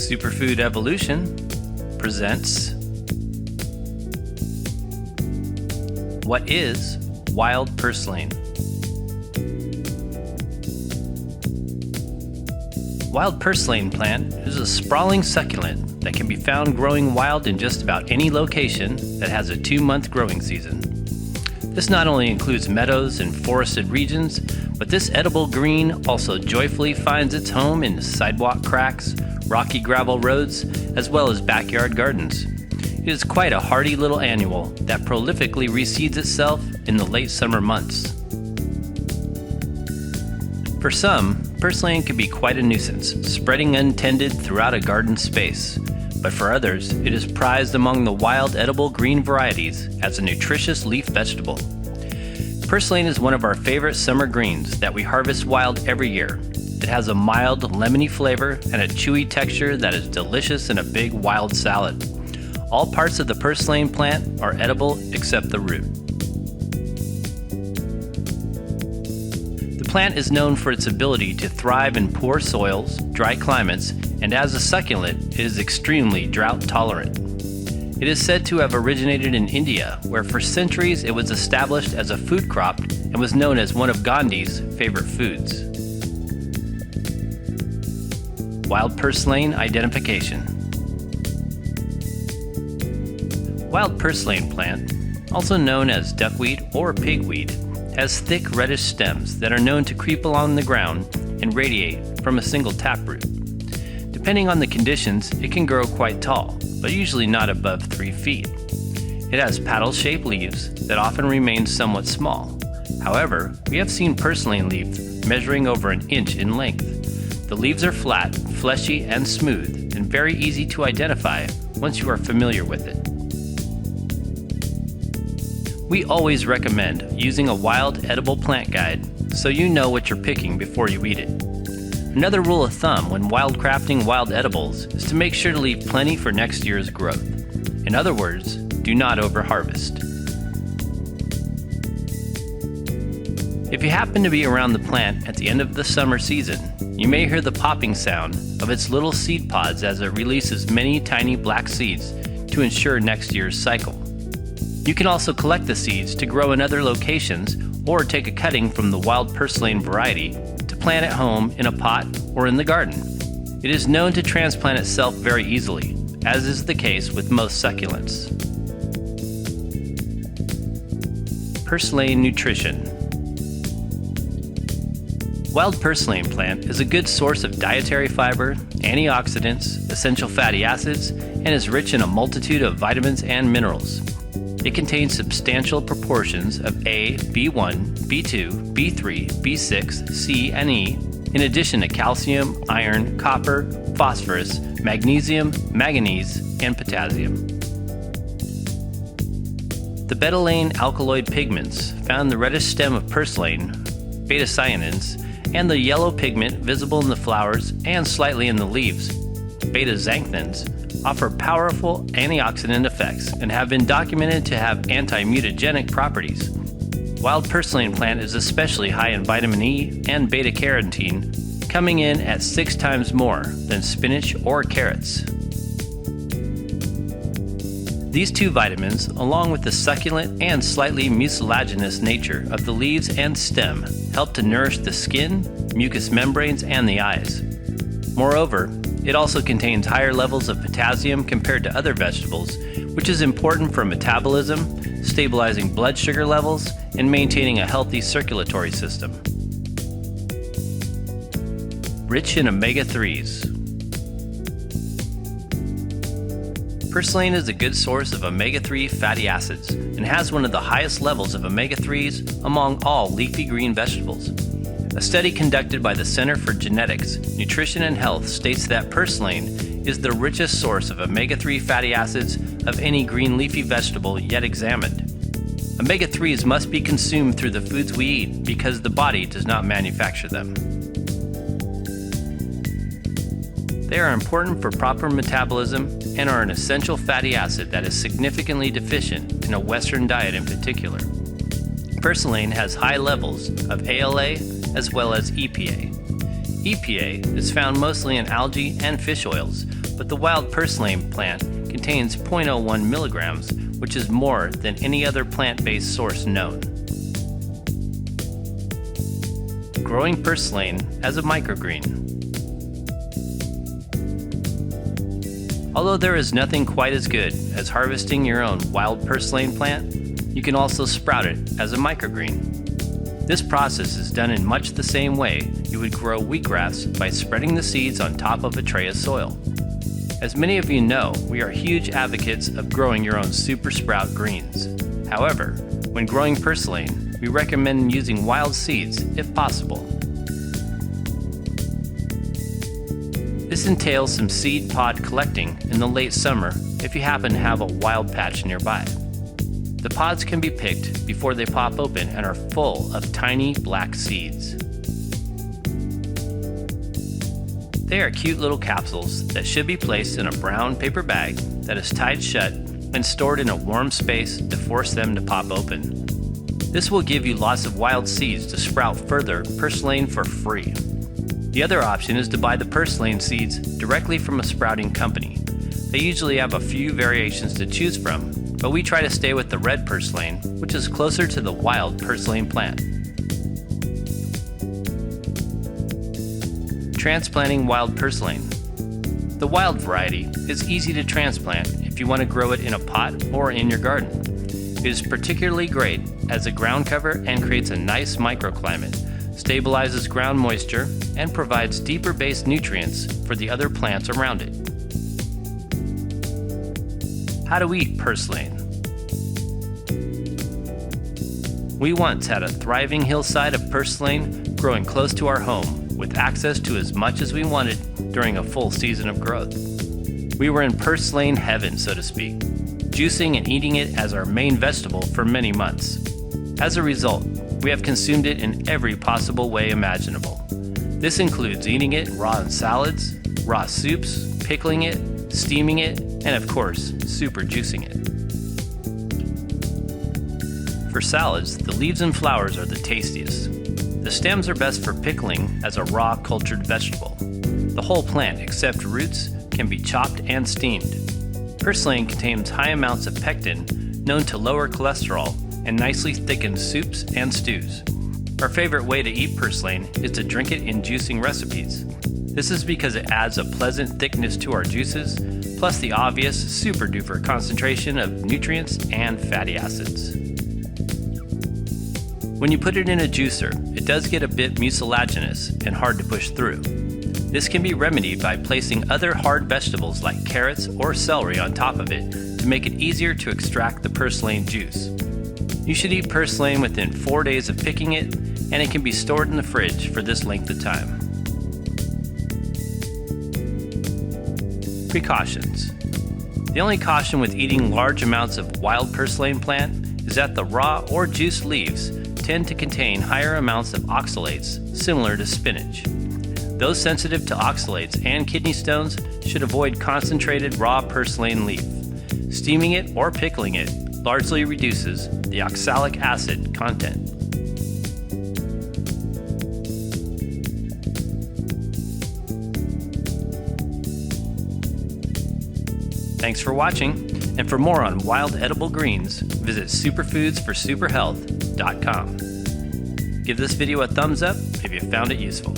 Superfood Evolution presents What is Wild Purslane? Wild purslane plant is a sprawling succulent that can be found growing wild in just about any location that has a 2-month growing season. This not only includes meadows and forested regions, but this edible green also joyfully finds its home in sidewalk cracks, rocky gravel roads, as well as backyard gardens. It is quite a hardy little annual that prolifically reseeds itself in the late summer months. For some, purslane can be quite a nuisance, spreading untended throughout a garden space. But for others, it is prized among the wild edible green varieties as a nutritious leaf vegetable. Purslane is one of our favorite summer greens that we harvest wild every year. It has a mild, lemony flavor and a chewy texture that is delicious in a big wild salad. All parts of the purslane plant are edible except the root. The plant is known for its ability to thrive in poor soils, dry climates, and as a succulent, it is extremely drought tolerant. It is said to have originated in India, where for centuries it was established as a food crop and was known as one of Gandhi's favorite foods. Wild Purslane Identification. Wild purslane plant, also known as duckweed or pigweed, has thick reddish stems that are known to creep along the ground and radiate from a single taproot. Depending on the conditions, it can grow quite tall, but usually not above 3 feet. It has paddle-shaped leaves that often remain somewhat small. However, we have seen purslane leaves measuring over an inch in length. The leaves are flat, fleshy, and smooth, and very easy to identify once you are familiar with it. We always recommend using a wild edible plant guide so you know what you're picking before you eat it. Another rule of thumb when wildcrafting wild edibles is to make sure to leave plenty for next year's growth. In other words, do not overharvest. If you happen to be around the plant at the end of the summer season, you may hear the popping sound of its little seed pods as it releases many tiny black seeds to ensure next year's cycle. You can also collect the seeds to grow in other locations or take a cutting from the wild purslane variety to plant at home in a pot or in the garden. It is known to transplant itself very easily, as is the case with most succulents. Purslane Nutrition. Wild purslane plant is a good source of dietary fiber, antioxidants, essential fatty acids, and is rich in a multitude of vitamins and minerals. It contains substantial proportions of A, B1, B2, B3, B6, C, and E, in addition to calcium, iron, copper, phosphorus, magnesium, manganese, and potassium. The betalain alkaloid pigments found in the reddish stem of purslane, beta-cyanins, and the yellow pigment visible in the flowers and slightly in the leaves, beta-xanthins, offer powerful antioxidant effects and have been documented to have anti-mutagenic properties. Wild purslane plant is especially high in vitamin E and beta-carotene, coming in at 6 times more than spinach or carrots. These two vitamins, along with the succulent and slightly mucilaginous nature of the leaves and stem, help to nourish the skin, mucous membranes, and the eyes. Moreover, it also contains higher levels of potassium compared to other vegetables, which is important for metabolism, stabilizing blood sugar levels, and maintaining a healthy circulatory system. Rich in omega-3s. Purslane is a good source of omega-3 fatty acids and has one of the highest levels of omega-3s among all leafy green vegetables. A study conducted by the Center for Genetics, Nutrition and Health states that purslane is the richest source of omega-3 fatty acids of any green leafy vegetable yet examined. Omega-3s must be consumed through the foods we eat because the body does not manufacture them. They are important for proper metabolism and are an essential fatty acid that is significantly deficient in a Western diet in particular. Purslane has high levels of ALA as well as EPA. EPA is found mostly in algae and fish oils, but the wild purslane plant contains 0.01 milligrams, which is more than any other plant-based source known. Growing purslane as a microgreen. Although there is nothing quite as good as harvesting your own wild purslane plant, you can also sprout it as a microgreen. This process is done in much the same way you would grow wheatgrass by spreading the seeds on top of a tray of soil. As many of you know, we are huge advocates of growing your own super sprout greens. However, when growing purslane, we recommend using wild seeds if possible. This entails some seed pod collecting in the late summer if you happen to have a wild patch nearby. The pods can be picked before they pop open and are full of tiny black seeds. They are cute little capsules that should be placed in a brown paper bag that is tied shut and stored in a warm space to force them to pop open. This will give you lots of wild seeds to sprout further purslane for free. The other option is to buy the purslane seeds directly from a sprouting company. They usually have a few variations to choose from, but we try to stay with the red purslane, which is closer to the wild purslane plant. Transplanting wild purslane. The wild variety is easy to transplant if you want to grow it in a pot or in your garden. It is particularly great as a ground cover and creates a nice microclimate, stabilizes ground moisture, and provides deeper based nutrients for the other plants around it. How to eat purslane. We once had a thriving hillside of purslane growing close to our home with access to as much as we wanted during a full season of growth. We were in purslane heaven, so to speak, juicing and eating it as our main vegetable for many months. As a result, we have consumed it in every possible way imaginable. This includes eating it raw in salads, raw soups, pickling it, steaming it, and of course, super juicing it. For salads, the leaves and flowers are the tastiest. The stems are best for pickling as a raw cultured vegetable. The whole plant, except roots, can be chopped and steamed. Purslane contains high amounts of pectin, known to lower cholesterol, and nicely thicken soups and stews. Our favorite way to eat purslane is to drink it in juicing recipes. This is because it adds a pleasant thickness to our juices, plus the obvious super duper concentration of nutrients and fatty acids. When you put it in a juicer, it does get a bit mucilaginous and hard to push through. This can be remedied by placing other hard vegetables like carrots or celery on top of it to make it easier to extract the purslane juice. You should eat purslane within 4 days of picking it, and it can be stored in the fridge for this length of time. Precautions. The only caution with eating large amounts of wild purslane plant is that the raw or juiced leaves tend to contain higher amounts of oxalates, similar to spinach. Those sensitive to oxalates and kidney stones should avoid concentrated raw purslane leaf. Steaming it or pickling it largely reduces the oxalic acid content. Thanks for watching, and for more on wild edible greens, visit superfoodsforsuperhealth.com. Give this video a thumbs up if you found it useful.